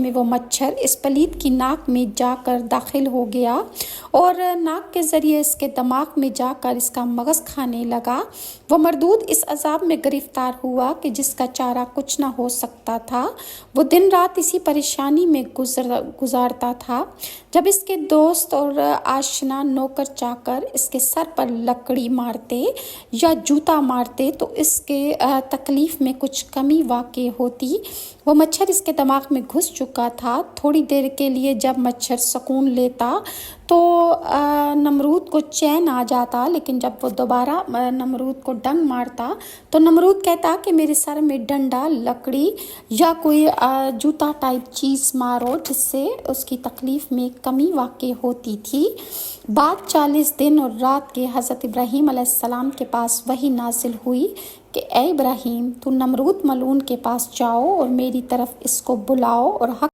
میں وہ مچھر اس پلید کی ناک میں جا کر داخل ہو گیا اور ناک کے ذریعے اس کے دماغ میں جا کر اس کا مغز کھانے لگا۔ وہ مردود اس عذاب میں گرفتار ہوا کہ جس کا چارہ کچھ نہ ہو سکتا تھا۔ وہ دن رات اسی پریشانی میں گزارتا تھا۔ جب اس کے دوست اور آشنا نوکر چاکر اس کے سر پر لکڑی مارتے یا جوتا مارتے تو اس کے تکلیف میں کچھ کمی واقع ہوتی۔ وہ مچھر اس کے دماغ میں گھس چکا تھا۔ تھوڑی دیر کے لیے جب مچھر سکون لیتا تو نمرود کو چین آ جاتا، لیکن جب وہ دوبارہ نمرود کو ڈنگ مارتا تو نمرود کہتا کہ میرے سر میں ڈنڈا، لکڑی یا کوئی جوتا ٹائپ چیز مارو، جس سے اس کی تکلیف میں کمی واقع ہوتی تھی۔ بعد 40 دن اور رات کے حضرت ابراہیم علیہ السلام کے پاس وحی نازل ہوئی کہ اے ابراہیم، تو نمرود ملعون کے پاس جاؤ اور میری طرف اس کو بلاؤ اور حق